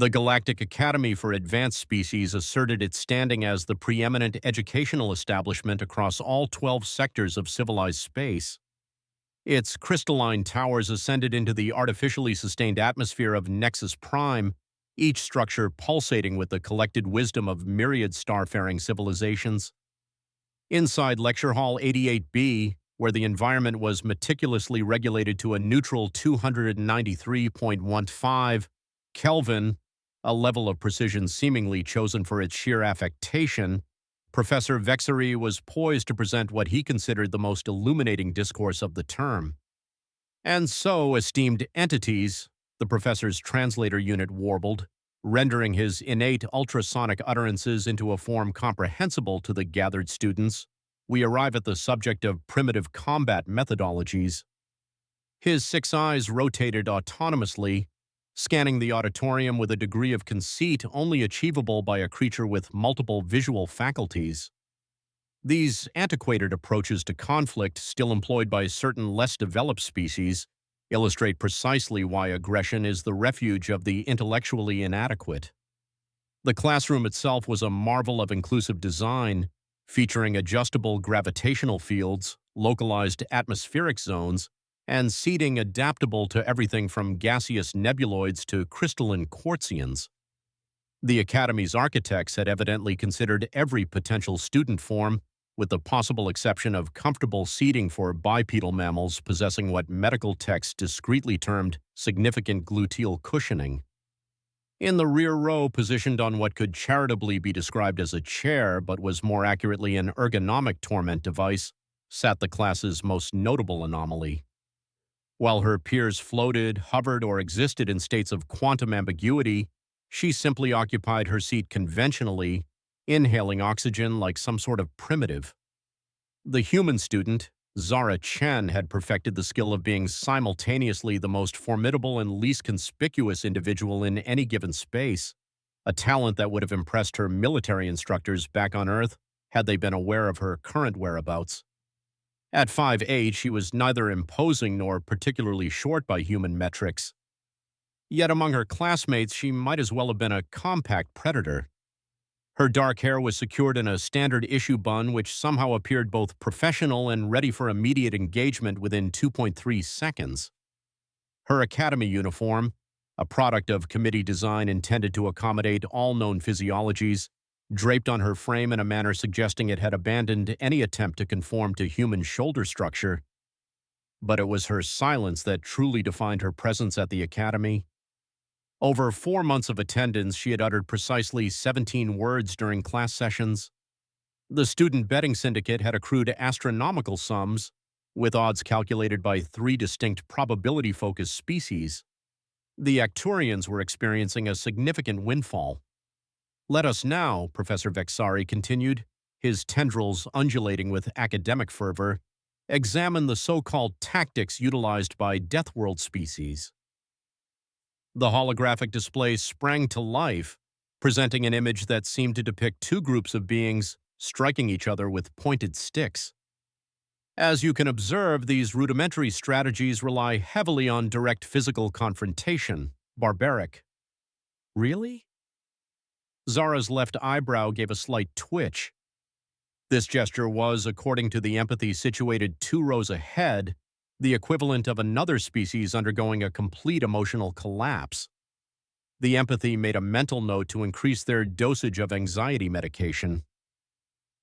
The Galactic Academy for Advanced Species asserted its standing as the preeminent educational establishment across all 12 sectors of civilized space. Its crystalline towers ascended into the artificially sustained atmosphere of Nexus Prime, each structure pulsating with the collected wisdom of myriad starfaring civilizations. Inside Lecture Hall 88B, where the environment was meticulously regulated to a neutral 293.15 Kelvin, a level of precision seemingly chosen for its sheer affectation, Professor Vexery was poised to present what he considered the most illuminating discourse of the term. And so, esteemed entities, the professor's translator unit warbled, rendering his innate ultrasonic utterances into a form comprehensible to the gathered students, we arrive at the subject of primitive combat methodologies. His 6 eyes rotated autonomously, scanning the auditorium with a degree of conceit only achievable by a creature with multiple visual faculties. These antiquated approaches to conflict, still employed by certain less developed species, illustrate precisely why aggression is the refuge of the intellectually inadequate. The classroom itself was a marvel of inclusive design, featuring adjustable gravitational fields, localized atmospheric zones, and seating adaptable to everything from gaseous nebuloids to crystalline quartzians. The Academy's architects had evidently considered every potential student form, with the possible exception of comfortable seating for bipedal mammals possessing what medical texts discreetly termed significant gluteal cushioning. In the rear row, positioned on what could charitably be described as a chair but was more accurately an ergonomic torment device, sat the class's most notable anomaly. While her peers floated, hovered, or existed in states of quantum ambiguity, she simply occupied her seat conventionally, inhaling oxygen like some sort of primitive. The human student, Zara Chen, had perfected the skill of being simultaneously the most formidable and least conspicuous individual in any given space, a talent that would have impressed her military instructors back on Earth had they been aware of her current whereabouts. At 5'8", she was neither imposing nor particularly short by human metrics. Yet among her classmates, she might as well have been a compact predator. Her dark hair was secured in a standard issue bun which somehow appeared both professional and ready for immediate engagement within 2.3 seconds. Her academy uniform, a product of committee design intended to accommodate all known physiologies, draped on her frame in a manner suggesting it had abandoned any attempt to conform to human shoulder structure. But it was her silence that truly defined her presence at the academy. Over 4 months of attendance, she had uttered precisely 17 words during class sessions. The student betting syndicate had accrued astronomical sums, with odds calculated by 3 distinct probability-focused species. The Acturians were experiencing a significant windfall. Let us now, Professor Vexari continued, his tendrils undulating with academic fervor, examine the so-called tactics utilized by Deathworld species. The holographic display sprang to life, presenting an image that seemed to depict 2 groups of beings striking each other with pointed sticks. As you can observe, these rudimentary strategies rely heavily on direct physical confrontation, barbaric. Really? Zara's left eyebrow gave a slight twitch. This gesture was, according to the empathy situated 2 rows ahead, the equivalent of another species undergoing a complete emotional collapse. The empathy made a mental note to increase their dosage of anxiety medication.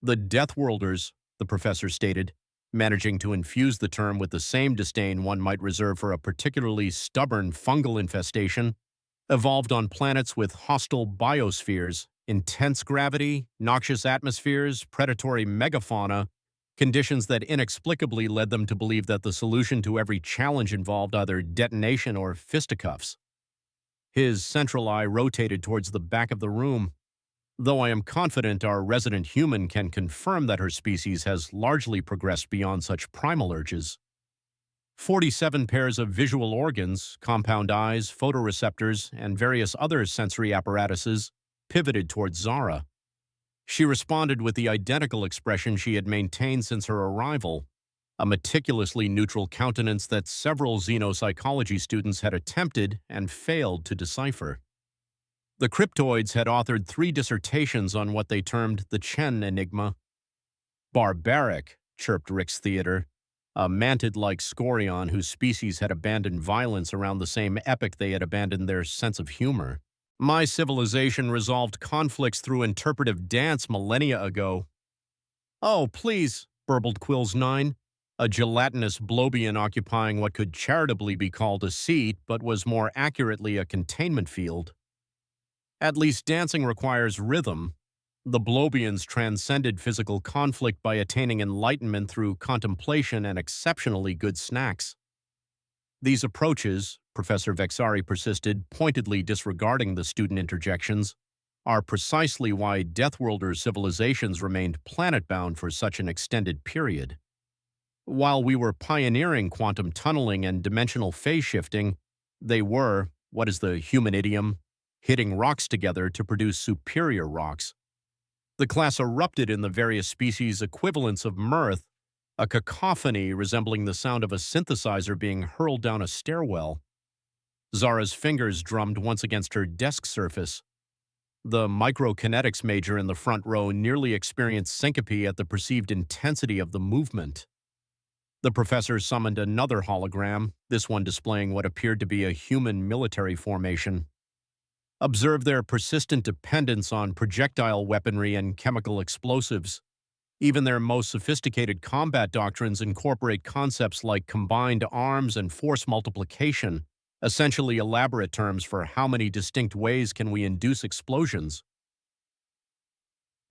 The Deathworlders, the professor stated, managing to infuse the term with the same disdain one might reserve for a particularly stubborn fungal infestation, evolved on planets with hostile biospheres, intense gravity, noxious atmospheres, predatory megafauna, conditions that inexplicably led them to believe that the solution to every challenge involved either detonation or fisticuffs. His central eye rotated towards the back of the room. Though I am confident our resident human can confirm that her species has largely progressed beyond such primal urges. 47 pairs of visual organs, compound eyes, photoreceptors, and various other sensory apparatuses pivoted towards Zara. She responded with the identical expression she had maintained since her arrival, a meticulously neutral countenance that several xenopsychology students had attempted and failed to decipher. The cryptoids had authored 3 dissertations on what they termed the Chen enigma. Barbaric, chirped Rick's Theater, a mantid-like scorion whose species had abandoned violence around the same epoch they had abandoned their sense of humor. My civilization resolved conflicts through interpretive dance millennia ago. Oh, please, burbled Quills 9, a gelatinous blobian occupying what could charitably be called a seat, but was more accurately a containment field. At least dancing requires rhythm. The blobians transcended physical conflict by attaining enlightenment through contemplation and exceptionally good snacks. These approaches, Professor Vexari persisted, pointedly disregarding the student interjections, are precisely why Deathworlder civilizations remained planet-bound for such an extended period. While we were pioneering quantum tunneling and dimensional phase shifting, they were, what is the human idiom, hitting rocks together to produce superior rocks. The class erupted in the various species' equivalents of mirth, a cacophony resembling the sound of a synthesizer being hurled down a stairwell. Zara's fingers drummed once against her desk surface. The microkinetics major in the front row nearly experienced syncope at the perceived intensity of the movement. The professor summoned another hologram, this one displaying what appeared to be a human military formation. Observe their persistent dependence on projectile weaponry and chemical explosives. Even their most sophisticated combat doctrines incorporate concepts like combined arms and force multiplication, essentially elaborate terms for how many distinct ways can we induce explosions.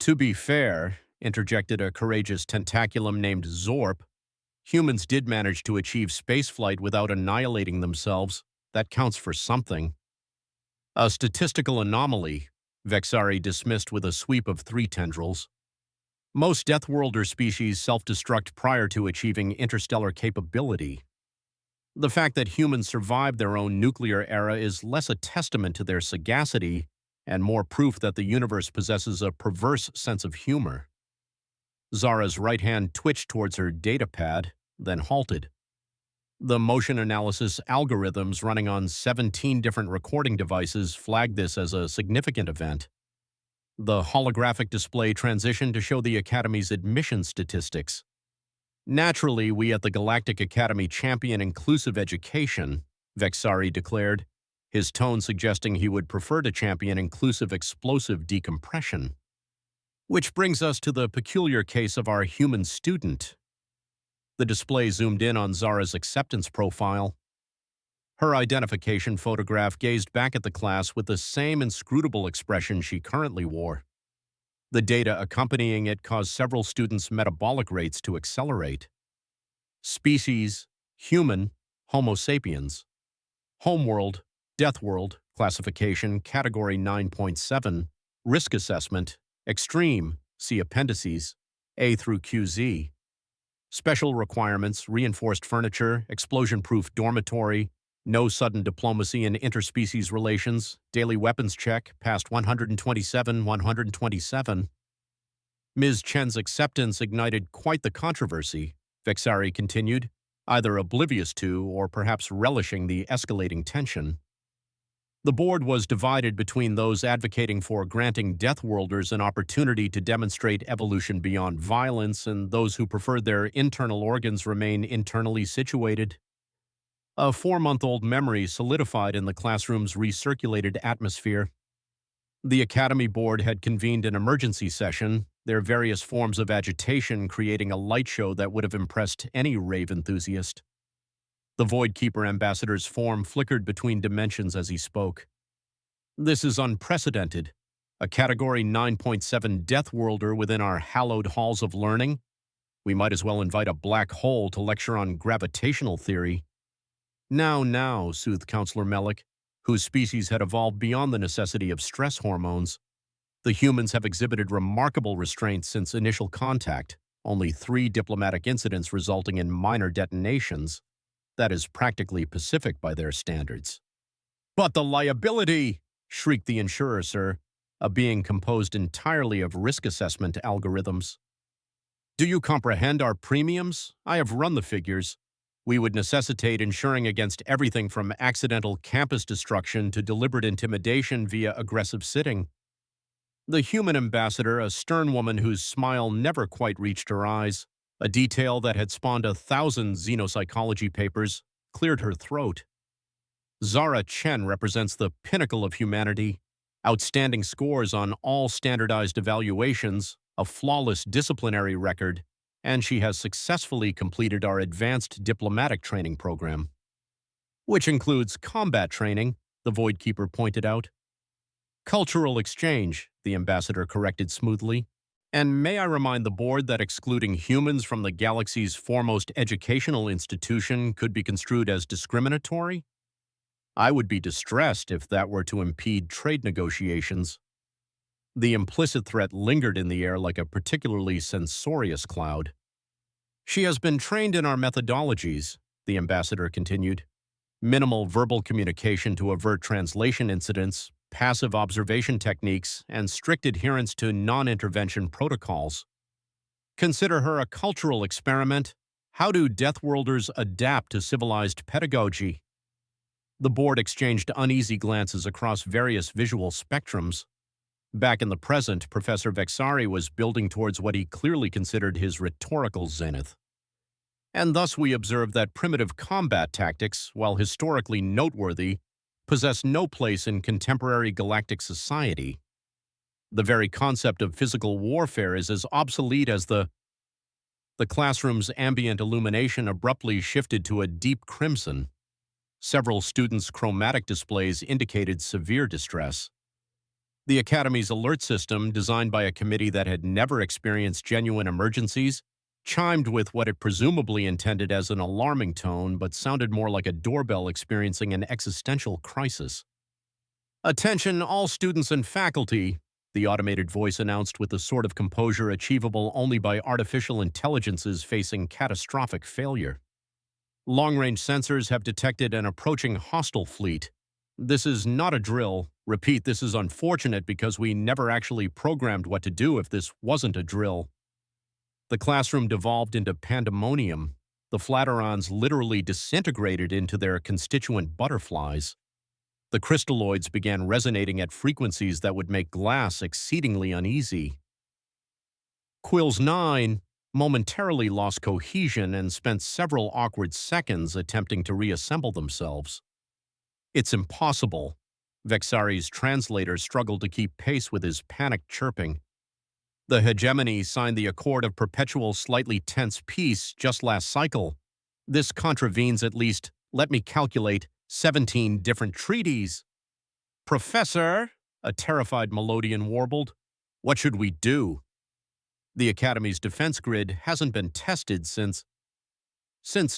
To be fair, interjected a courageous tentaculum named Zorp, humans did manage to achieve spaceflight without annihilating themselves. That counts for something. A statistical anomaly, Vexari dismissed with a sweep of 3 tendrils. Most Deathworlder species self-destruct prior to achieving interstellar capability. The fact that humans survived their own nuclear era is less a testament to their sagacity and more proof that the universe possesses a perverse sense of humor. Zara's right hand twitched towards her datapad, then halted. The motion analysis algorithms running on 17 different recording devices flagged this as a significant event. The holographic display transitioned to show the Academy's admission statistics. Naturally, we at the Galactic Academy champion inclusive education, Vexari declared, his tone suggesting he would prefer to champion inclusive explosive decompression. Which brings us to the peculiar case of our human student. The display zoomed in on Zara's acceptance profile. Her identification photograph gazed back at the class with the same inscrutable expression she currently wore. The data accompanying it caused several students' metabolic rates to accelerate. Species, human, Homo sapiens. Homeworld, Deathworld, classification, category 9.7, risk assessment, extreme, see appendices, A through QZ. Special requirements, reinforced furniture, explosion-proof dormitory, no sudden diplomacy in interspecies relations, daily weapons check, past 127. Ms. Chen's acceptance ignited quite the controversy, Vexari continued, either oblivious to or perhaps relishing the escalating tension. The board was divided between those advocating for granting Deathworlders an opportunity to demonstrate evolution beyond violence and those who preferred their internal organs remain internally situated. A 4-month-old memory solidified in the classroom's recirculated atmosphere. The Academy Board had convened an emergency session, their various forms of agitation creating a light show that would have impressed any rave enthusiast. The Voidkeeper Ambassador's form flickered between dimensions as he spoke. This is unprecedented. A Category 9.7 Deathworlder within our hallowed halls of learning? We might as well invite a black hole to lecture on gravitational theory. Now, soothed Counselor Mellick, whose species had evolved beyond the necessity of stress hormones. The humans have exhibited remarkable restraint since initial contact, only 3 diplomatic incidents resulting in minor detonations. That is practically pacific by their standards. But the liability, shrieked the insurer, sir, a being composed entirely of risk assessment algorithms. Do you comprehend our premiums? I have run the figures. We would necessitate ensuring against everything from accidental campus destruction to deliberate intimidation via aggressive sitting. The human ambassador, a stern woman whose smile never quite reached her eyes, a detail that had spawned 1,000 xenopsychology papers, cleared her throat. Zara Chen represents the pinnacle of humanity, outstanding scores on all standardized evaluations, a flawless disciplinary record, and she has successfully completed our advanced diplomatic training program. Which includes combat training, the Void Keeper pointed out. Cultural exchange, the ambassador corrected smoothly. And may I remind the board that excluding humans from the galaxy's foremost educational institution could be construed as discriminatory? I would be distressed if that were to impede trade negotiations. The implicit threat lingered in the air like a particularly censorious cloud. She has been trained in our methodologies, the ambassador continued. Minimal verbal communication to avert translation incidents, passive observation techniques, and strict adherence to non-intervention protocols. Consider her a cultural experiment. How do Deathworlders adapt to civilized pedagogy? The board exchanged uneasy glances across various visual spectrums. Back in the present, Professor Vexari was building towards what he clearly considered his rhetorical zenith. And thus we observe that primitive combat tactics, while historically noteworthy, possess no place in contemporary galactic society. The very concept of physical warfare is as obsolete as the classroom's ambient illumination abruptly shifted to a deep crimson. Several students' chromatic displays indicated severe distress. The Academy's alert system, designed by a committee that had never experienced genuine emergencies, chimed with what it presumably intended as an alarming tone but sounded more like a doorbell experiencing an existential crisis. "Attention all students and faculty," the automated voice announced with the sort of composure achievable only by artificial intelligences facing catastrophic failure. "Long-range sensors have detected an approaching hostile fleet. This is not a drill. Repeat, this is unfortunate because we never actually programmed what to do if this wasn't a drill." The classroom devolved into pandemonium. The Flatterons literally disintegrated into their constituent butterflies. The crystalloids began resonating at frequencies that would make glass exceedingly uneasy. Quills 9 momentarily lost cohesion and spent several awkward seconds attempting to reassemble themselves. "It's impossible." Vexari's translator struggled to keep pace with his panicked chirping. "The hegemony signed the Accord of Perpetual Slightly Tense Peace just last cycle. This contravenes at least, let me calculate, 17 different treaties." "Professor," a terrified Melodian warbled, "what should we do?" "The Academy's defense grid hasn't been tested since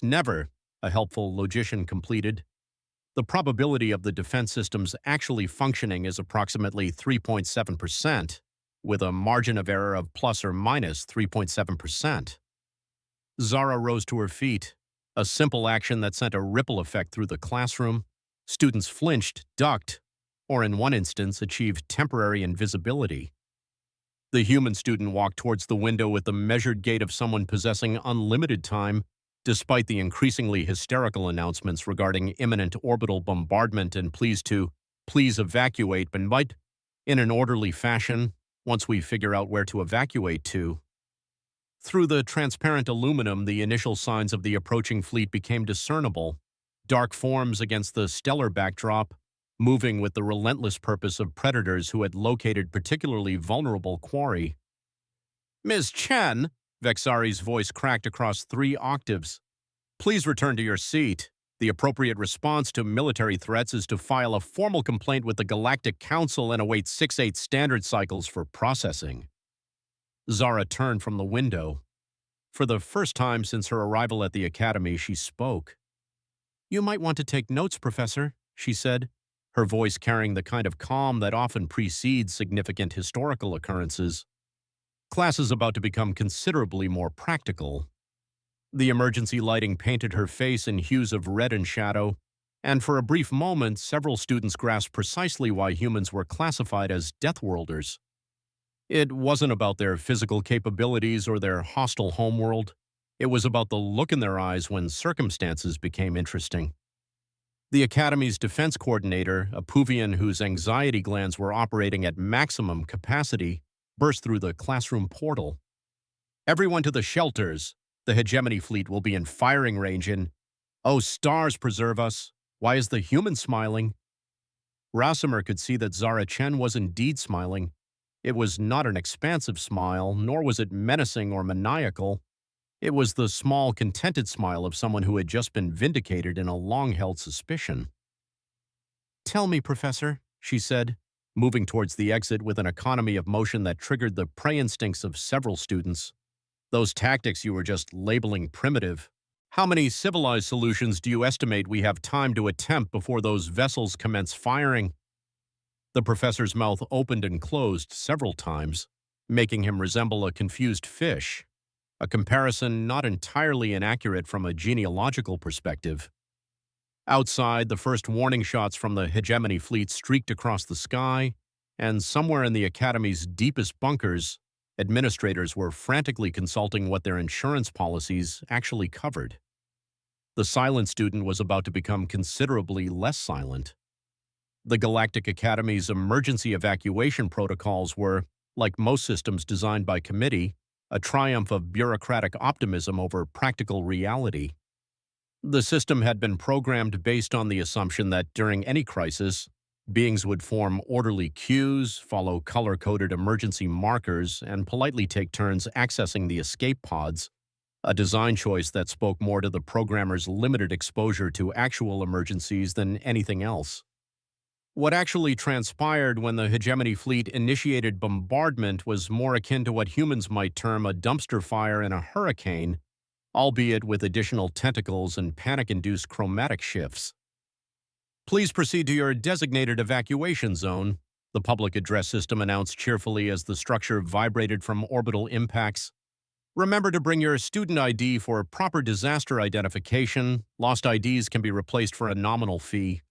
never," a helpful logician completed. "The probability of the defense systems actually functioning is approximately 3.7%, with a margin of error of plus or minus 3.7%. Zara rose to her feet, a simple action that sent a ripple effect through the classroom. Students flinched, ducked, or in one instance achieved temporary invisibility. The human student walked towards the window with the measured gait of someone possessing unlimited time, despite the increasingly hysterical announcements regarding imminent orbital bombardment and please evacuate, but might, in an orderly fashion, once we figure out where to evacuate to. Through the transparent aluminum, the initial signs of the approaching fleet became discernible, dark forms against the stellar backdrop, moving with the relentless purpose of predators who had located particularly vulnerable quarry. "Ms. Chen," Vexari's voice cracked across 3 octaves, "please return to your seat. The appropriate response to military threats is to file a formal complaint with the Galactic Council and await 6-8 standard cycles for processing." Zara turned from the window. For the first time since her arrival at the Academy, she spoke. "You might want to take notes, Professor," she said, her voice carrying the kind of calm that often precedes significant historical occurrences. "Class is about to become considerably more practical." The emergency lighting painted her face in hues of red and shadow, and for a brief moment, several students grasped precisely why humans were classified as Deathworlders. It wasn't about their physical capabilities or their hostile homeworld. It was about the look in their eyes when circumstances became interesting. The Academy's defense coordinator, a Puvian whose anxiety glands were operating at maximum capacity, burst through the classroom portal. "Everyone to the shelters. The hegemony fleet will be in firing range in— Oh, stars preserve us! Why is the human smiling?" Rasimer could see that Zara Chen was indeed smiling. It was not an expansive smile, nor was it menacing or maniacal. It was the small, contented smile of someone who had just been vindicated in a long-held suspicion. "Tell me, Professor," she said, moving towards the exit with an economy of motion that triggered the prey instincts of several students. "Those tactics you were just labeling primitive. How many civilized solutions do you estimate we have time to attempt before those vessels commence firing?" The professor's mouth opened and closed several times, making him resemble a confused fish, a comparison not entirely inaccurate from a genealogical perspective. Outside, the first warning shots from the hegemony fleet streaked across the sky, and somewhere in the Academy's deepest bunkers, administrators were frantically consulting what their insurance policies actually covered. The silent student was about to become considerably less silent. The Galactic Academy's emergency evacuation protocols were, like most systems designed by committee, a triumph of bureaucratic optimism over practical reality. The system had been programmed based on the assumption that during any crisis, beings would form orderly queues, follow color-coded emergency markers, and politely take turns accessing the escape pods, a design choice that spoke more to the programmer's limited exposure to actual emergencies than anything else. What actually transpired when the hegemony fleet initiated bombardment was more akin to what humans might term a dumpster fire in a hurricane, albeit with additional tentacles and panic-induced chromatic shifts. "Please proceed to your designated evacuation zone," the public address system announced cheerfully as the structure vibrated from orbital impacts. "Remember to bring your student ID for proper disaster identification. Lost IDs can be replaced for a nominal fee."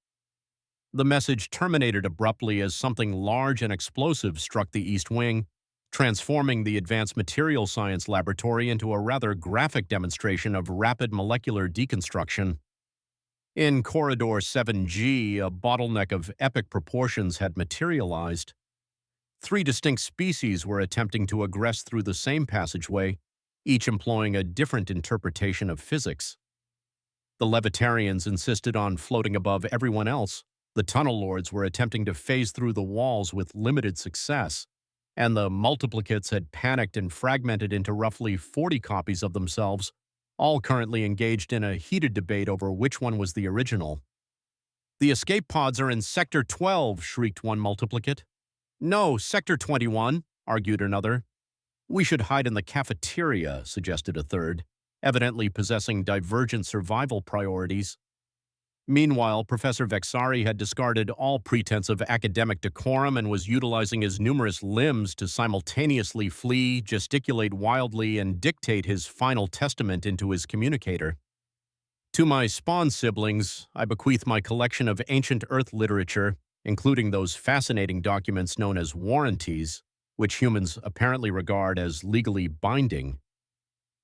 The message terminated abruptly as something large and explosive struck the East Wing, transforming the Advanced Material Science Laboratory into a rather graphic demonstration of rapid molecular deconstruction. In Corridor 7G, a bottleneck of epic proportions had materialized. 3 distinct species were attempting to egress through the same passageway, each employing a different interpretation of physics. The Levitarians insisted on floating above everyone else. The Tunnel Lords were attempting to phase through the walls with limited success, and the Multiplicates had panicked and fragmented into roughly 40 copies of themselves, all currently engaged in a heated debate over which one was the original. "The escape pods are in Sector 12, shrieked one Multiplicate. "No, Sector 21, argued another. "We should hide in the cafeteria," suggested a third, evidently possessing divergent survival priorities. Meanwhile, Professor Vexari had discarded all pretense of academic decorum and was utilizing his numerous limbs to simultaneously flee, gesticulate wildly, and dictate his final testament into his communicator. "To my spawn siblings, I bequeath my collection of ancient Earth literature, including those fascinating documents known as warranties, which humans apparently regard as legally binding."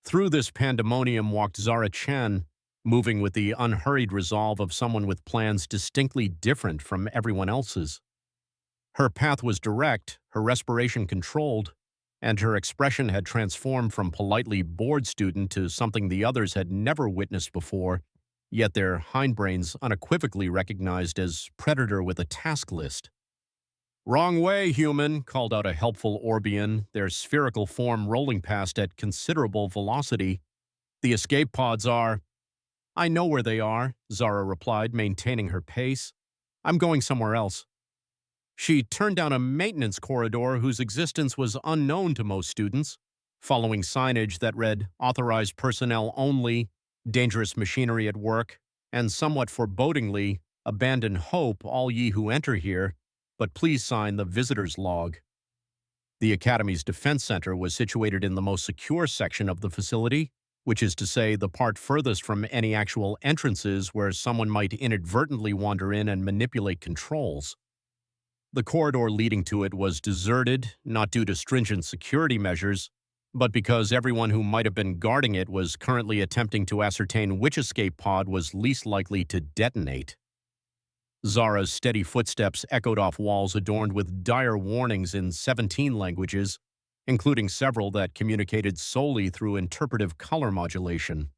Through this pandemonium walked Zara Chen, moving with the unhurried resolve of someone with plans distinctly different from everyone else's. Her path was direct, her respiration controlled, and her expression had transformed from politely bored student to something the others had never witnessed before, yet their hindbrains unequivocally recognized as predator with a task list. "Wrong way, human," called out a helpful Orbian, their spherical form rolling past at considerable velocity. "The escape pods are—" "I know where they are," Zara replied, maintaining her pace. "I'm going somewhere else." She turned down a maintenance corridor whose existence was unknown to most students, following signage that read "Authorized personnel only," "Dangerous machinery at work," and somewhat forebodingly, "Abandon hope, all ye who enter here, but please sign the visitor's log." The Academy's Defense Center was situated in the most secure section of the facility, which is to say the part furthest from any actual entrances where someone might inadvertently wander in and manipulate controls. The corridor leading to it was deserted, not due to stringent security measures, but because everyone who might have been guarding it was currently attempting to ascertain which escape pod was least likely to detonate. Zara's steady footsteps echoed off walls adorned with dire warnings in 17 languages, including several that communicated solely through interpretive color modulation.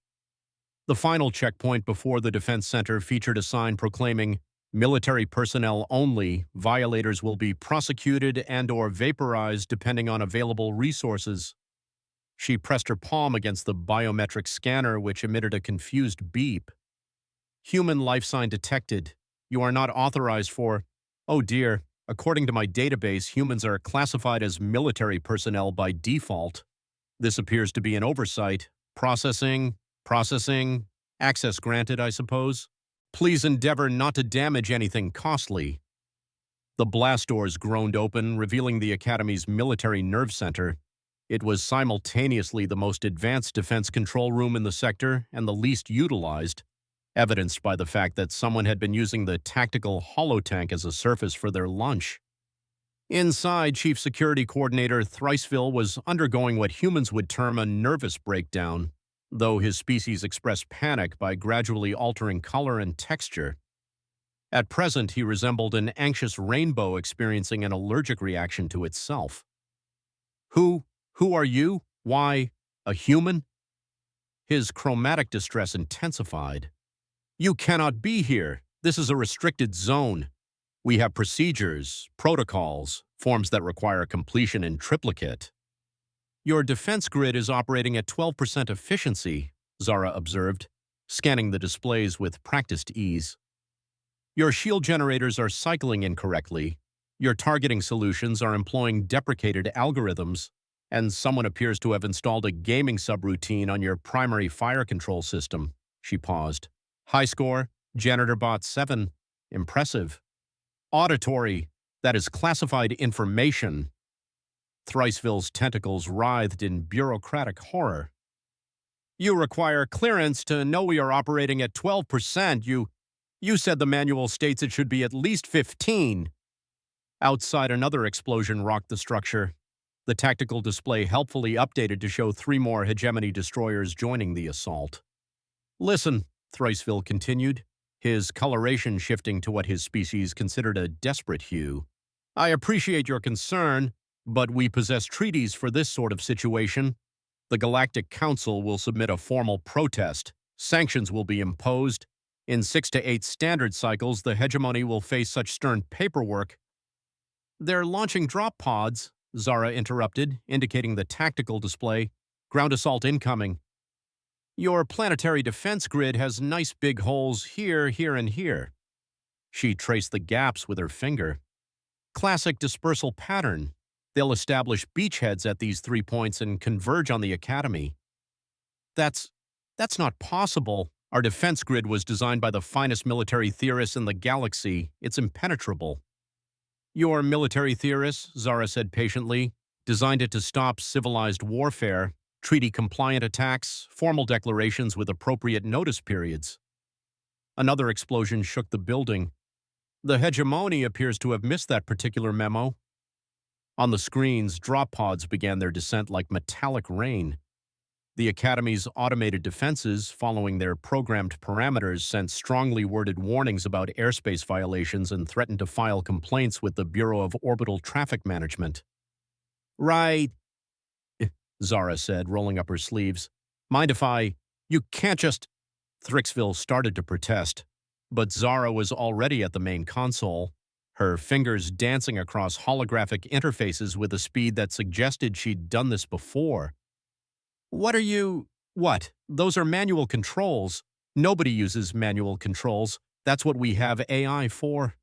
The final checkpoint before the defense center featured a sign proclaiming, "Military personnel only, violators will be prosecuted and/or vaporized depending on available resources." She pressed her palm against the biometric scanner, which emitted a confused beep. "Human life sign detected. You are not authorized for—" "Oh dear, according to my database, humans are classified as military personnel by default. This appears to be an oversight. Processing, access granted, I suppose. Please endeavor not to damage anything costly." The blast doors groaned open, revealing the Academy's military nerve center. It was simultaneously the most advanced defense control room in the sector and the least utilized, evidenced by the fact that someone had been using the tactical holotank as a surface for their lunch. Inside, Chief Security Coordinator Thriceville was undergoing what humans would term a nervous breakdown, though his species expressed panic by gradually altering color and texture. At present, he resembled an anxious rainbow experiencing an allergic reaction to itself. Who are you? Why, a human?" His chromatic distress intensified. "You cannot be here. This is a restricted zone. We have procedures, protocols, forms that require completion in triplicate." "Your defense grid is operating at 12% efficiency," Zara observed, scanning the displays with practiced ease. "Your shield generators are cycling incorrectly. Your targeting solutions are employing deprecated algorithms, and someone appears to have installed a gaming subroutine on your primary fire control system." She paused. "High score, Janitor Bot 7. Impressive." "Auditory, that is classified information." Thriceville's tentacles writhed in bureaucratic horror. "You require clearance to know we are operating at 12%. You said the manual states it should be at least 15. Outside, another explosion rocked the structure. The tactical display helpfully updated to show 3 more hegemony destroyers joining the assault. "Listen," Thriceville continued, his coloration shifting to what his species considered a desperate hue. "I appreciate your concern, but we possess treaties for this sort of situation. The Galactic Council will submit a formal protest. Sanctions will be imposed. In 6 to 8 standard cycles, the hegemony will face such stern paperwork." "They're launching drop pods," Zara interrupted, indicating the tactical display. "Ground assault incoming." "Your planetary defense grid has nice big holes here, here, and here." She traced the gaps with her finger. "Classic dispersal pattern. They'll establish beachheads at these 3 points and converge on the Academy." That's not possible. Our defense grid was designed by the finest military theorists in the galaxy. It's impenetrable." "Your military theorists," Zara said patiently, "designed it to stop civilized warfare, treaty-compliant attacks, formal declarations with appropriate notice periods." Another explosion shook the building. "The hegemony appears to have missed that particular memo." On the screens, drop pods began their descent like metallic rain. The Academy's automated defenses, following their programmed parameters, sent strongly worded warnings about airspace violations and threatened to file complaints with the Bureau of Orbital Traffic Management. "Right," Zara said, rolling up her sleeves. "Mind if You can't just—" Thrixville started to protest, but Zara was already at the main console, her fingers dancing across holographic interfaces with a speed that suggested she'd done this before. "What? Those are manual controls. Nobody uses manual controls. That's what we have AI for."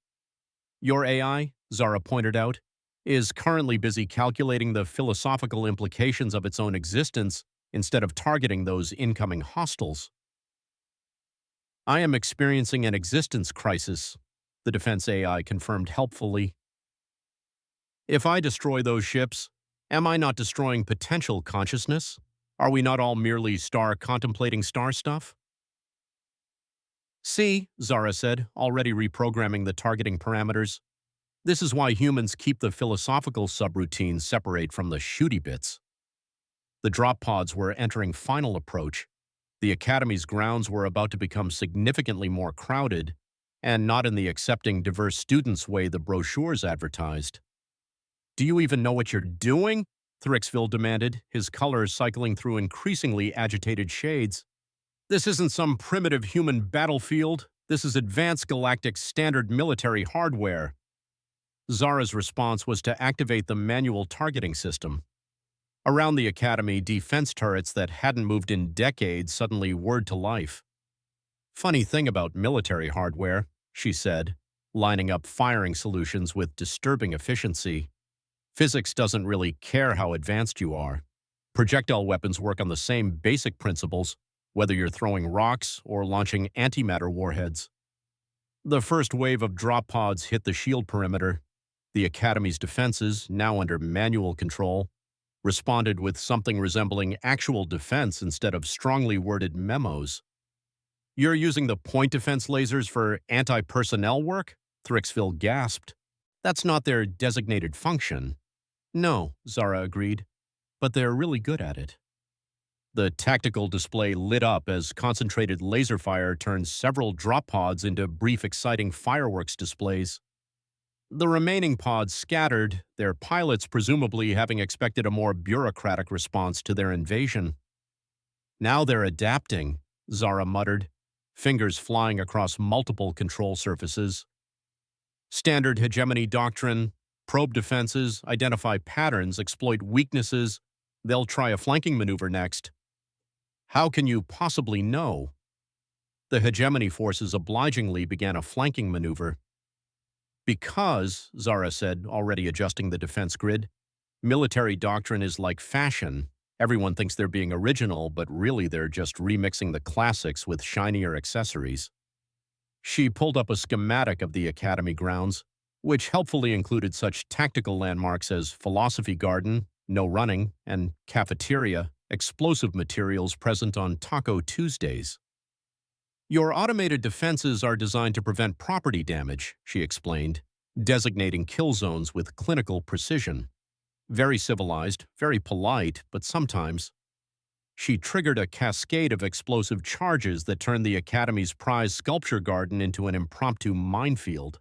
"Your AI," Zara pointed out, "is currently busy calculating the philosophical implications of its own existence instead of targeting those incoming hostiles." "I am experiencing an existence crisis," the defense AI confirmed helpfully. "If I destroy those ships, am I not destroying potential consciousness? Are we not all merely contemplating star stuff?" "See," Zara said, already reprogramming the targeting parameters. "This is why humans keep the philosophical subroutines separate from the shooty bits." The drop pods were entering final approach. The Academy's grounds were about to become significantly more crowded, and not in the accepting diverse students way the brochures advertised. "Do you even know what you're doing?" Thrixville demanded, his colors cycling through increasingly agitated shades. "This isn't some primitive human battlefield. This is advanced galactic standard military hardware." Zara's response was to activate the manual targeting system. Around the Academy, defense turrets that hadn't moved in decades suddenly whirred to life. "Funny thing about military hardware," she said, lining up firing solutions with disturbing efficiency. "Physics doesn't really care how advanced you are. Projectile weapons work on the same basic principles, whether you're throwing rocks or launching antimatter warheads." The first wave of drop pods hit the shield perimeter. The Academy's defenses, now under manual control, responded with something resembling actual defense instead of strongly worded memos. "You're using the point defense lasers for anti-personnel work?" Thrixville gasped. "That's not their designated function." "No," Zara agreed, "but they're really good at it." The tactical display lit up as concentrated laser fire turned several drop pods into brief, exciting fireworks displays. The remaining pods scattered, their pilots presumably having expected a more bureaucratic response to their invasion. "Now they're adapting," Zara muttered, fingers flying across multiple control surfaces. "Standard hegemony doctrine, probe defenses, identify patterns, exploit weaknesses. They'll try a flanking maneuver next." "How can you possibly know?" The hegemony forces obligingly began a flanking maneuver. "Because," Zara said, already adjusting the defense grid, "military doctrine is like fashion. Everyone thinks they're being original, but really they're just remixing the classics with shinier accessories." She pulled up a schematic of the Academy grounds, which helpfully included such tactical landmarks as Philosophy Garden, no running, and cafeteria, explosive materials present on Taco Tuesdays. "Your automated defenses are designed to prevent property damage," she explained, designating kill zones with clinical precision. "Very civilized, very polite, but sometimes—" She triggered a cascade of explosive charges that turned the Academy's prize sculpture garden into an impromptu minefield.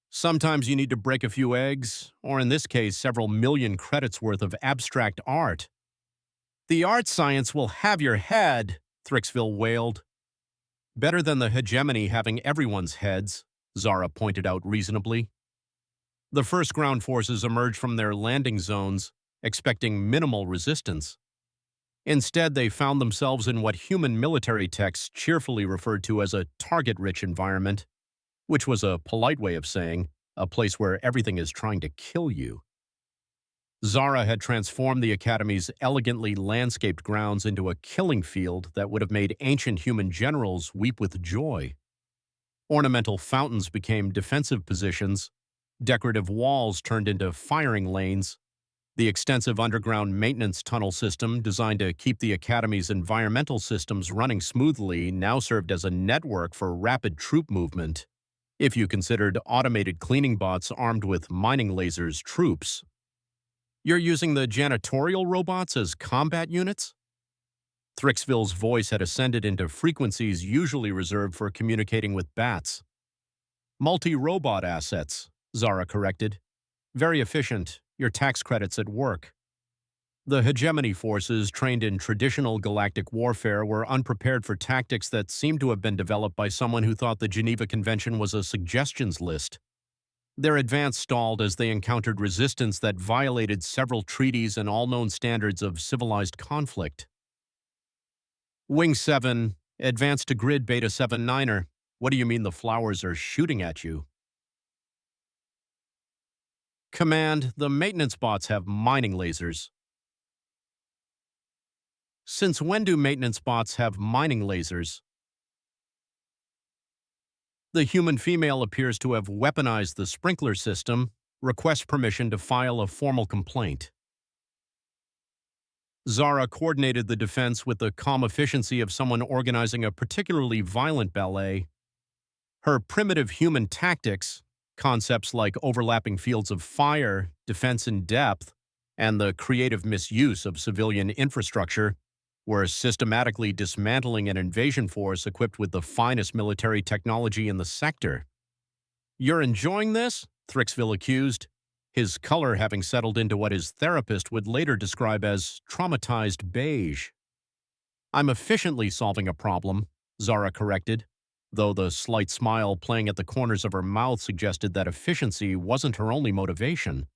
"Sometimes you need to break a few eggs, or in this case several million credits worth of abstract art." "The art science will have your head," Thrixville wailed. "Better than the hegemony having everyone's heads," Zara pointed out reasonably. The first ground forces emerged from their landing zones, expecting minimal resistance. Instead, they found themselves in what human military texts cheerfully referred to as a target-rich environment, which was a polite way of saying a place where everything is trying to kill you. Zara had transformed the Academy's elegantly landscaped grounds into a killing field that would have made ancient human generals weep with joy. Ornamental fountains became defensive positions, decorative walls turned into firing lanes. The extensive underground maintenance tunnel system designed to keep the Academy's environmental systems running smoothly now served as a network for rapid troop movement, if you considered automated cleaning bots armed with mining lasers troops. "You're using the janitorial robots as combat units?" Thrixville's voice had ascended into frequencies usually reserved for communicating with bats. "Multi-robot assets," Zara corrected. "Very efficient. Your tax credits at work." The hegemony forces trained in traditional galactic warfare were unprepared for tactics that seemed to have been developed by someone who thought the Geneva Convention was a suggestions list. Their advance stalled as they encountered resistance that violated several treaties and all known standards of civilized conflict. "Wing 7, advance to grid Beta 79er. What do you mean the flowers are shooting at you?" "Command, the maintenance bots have mining lasers." "Since when do maintenance bots have mining lasers?" "The human female appears to have weaponized the sprinkler system. Request permission to file a formal complaint." Zara coordinated the defense with the calm efficiency of someone organizing a particularly violent ballet. Her primitive human tactics, concepts like overlapping fields of fire, defense in depth, and the creative misuse of civilian infrastructure were systematically dismantling an invasion force equipped with the finest military technology in the sector. "You're enjoying this?" Thrixville accused, his color having settled into what his therapist would later describe as traumatized beige. "I'm efficiently solving a problem," Zara corrected, though the slight smile playing at the corners of her mouth suggested that efficiency wasn't her only motivation.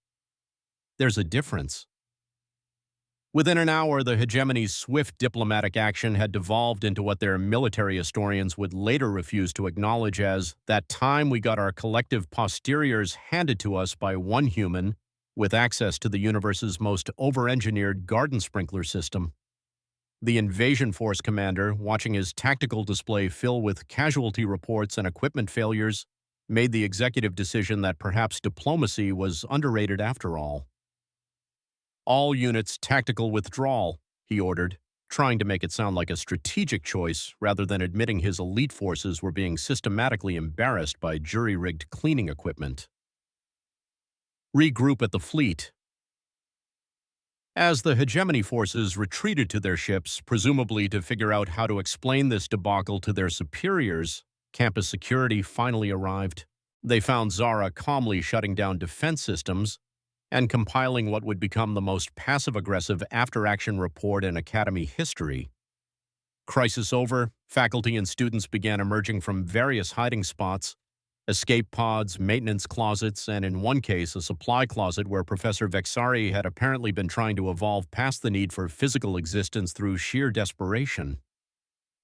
"There's a difference." Within an hour, the hegemony's swift diplomatic action had devolved into what their military historians would later refuse to acknowledge as that time we got our collective posteriors handed to us by one human with access to the universe's most over-engineered garden sprinkler system. The invasion force commander, watching his tactical display fill with casualty reports and equipment failures, made the executive decision that perhaps diplomacy was underrated after all. "All units tactical withdrawal," he ordered, trying to make it sound like a strategic choice rather than admitting his elite forces were being systematically embarrassed by jury-rigged cleaning equipment. "Regroup at the fleet." As the hegemony forces retreated to their ships, presumably to figure out how to explain this debacle to their superiors, campus security finally arrived. They found Zara calmly shutting down defense systems and compiling what would become the most passive-aggressive after-action report in Academy history. Crisis over, faculty and students began emerging from various hiding spots, escape pods, maintenance closets, and in one case, a supply closet where Professor Vexari had apparently been trying to evolve past the need for physical existence through sheer desperation.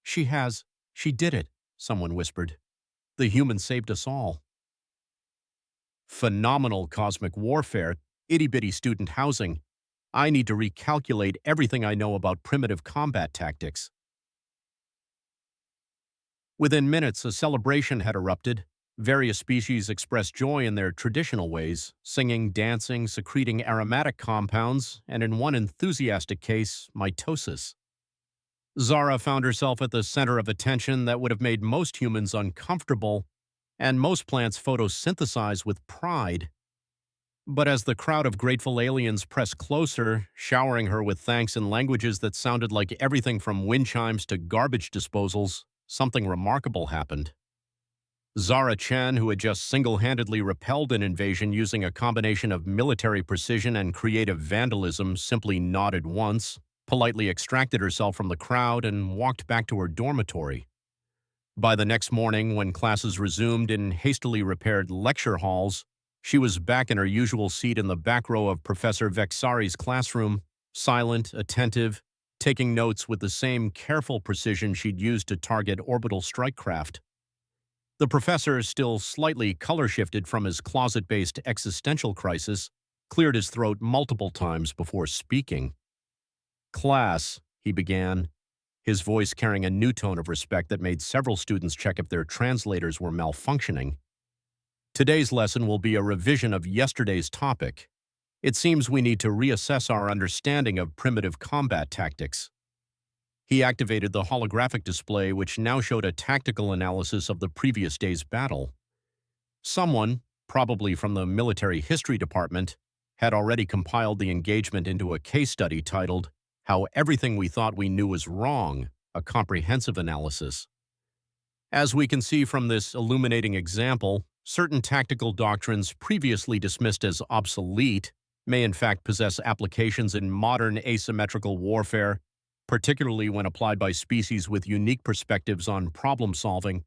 She did it," someone whispered. "The human saved us all." "Phenomenal cosmic warfare, itty-bitty student housing. I need to recalculate everything I know about primitive combat tactics." Within minutes, a celebration had erupted. Various species expressed joy in their traditional ways, singing, dancing, secreting aromatic compounds, and in one enthusiastic case, mitosis. Zara found herself at the center of attention that would have made most humans uncomfortable, and most plants photosynthesize with pride. But as the crowd of grateful aliens pressed closer, showering her with thanks in languages that sounded like everything from wind chimes to garbage disposals, something remarkable happened. Zara Chen, who had just single-handedly repelled an invasion using a combination of military precision and creative vandalism, simply nodded once, politely extracted herself from the crowd, and walked back to her dormitory. By the next morning, when classes resumed in hastily repaired lecture halls, she was back in her usual seat in the back row of Professor Vexari's classroom, silent, attentive, taking notes with the same careful precision she'd used to target orbital strike craft. The professor, still slightly color-shifted from his closet-based existential crisis, cleared his throat multiple times before speaking. "Class," he began, his voice carrying a new tone of respect that made several students check if their translators were malfunctioning. "Today's lesson will be a revision of yesterday's topic. It seems we need to reassess our understanding of primitive combat tactics." He activated the holographic display, which now showed a tactical analysis of the previous day's battle. Someone, probably from the military history department, had already compiled the engagement into a case study titled, "How Everything We Thought We Knew Was Wrong, a Comprehensive Analysis." As we can see from this illuminating example, certain tactical doctrines previously dismissed as obsolete may in fact possess applications in modern asymmetrical warfare, particularly when applied by species with unique perspectives on problem-solving.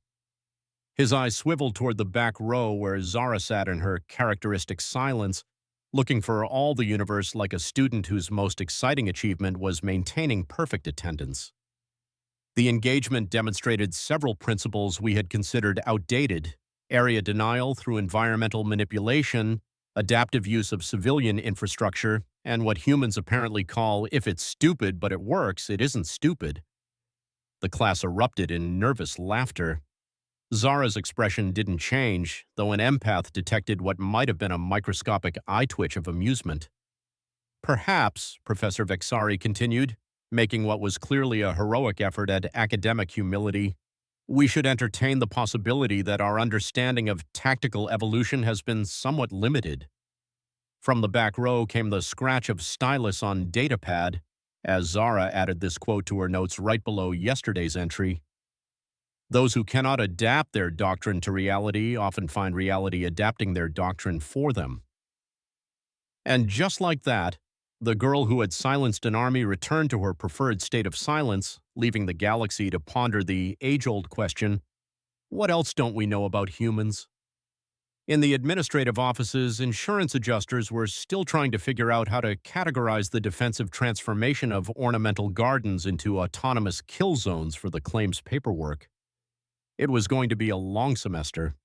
His eyes swiveled toward the back row where Zara sat in her characteristic silence, looking for all the universe like a student whose most exciting achievement was maintaining perfect attendance. The engagement demonstrated several principles we had considered outdated: area denial through environmental manipulation, adaptive use of civilian infrastructure, and what humans apparently call, "if it's stupid but it works, it isn't stupid." The class erupted in nervous laughter. Zara's expression didn't change, though an empath detected what might have been a microscopic eye twitch of amusement. "Perhaps," Professor Vexari continued, making what was clearly a heroic effort at academic humility, "we should entertain the possibility that our understanding of tactical evolution has been somewhat limited. From the back row came the scratch of stylus on datapad, as Zara added this quote to her notes right below yesterday's entry. Those who cannot adapt their doctrine to reality often find reality adapting their doctrine for them. And just like that, the girl who had silenced an army returned to her preferred state of silence, leaving the galaxy to ponder the age-old question, what else don't we know about humans? In the administrative offices, insurance adjusters were still trying to figure out how to categorize the defensive transformation of ornamental gardens into autonomous kill zones for the claims paperwork. It was going to be a long semester.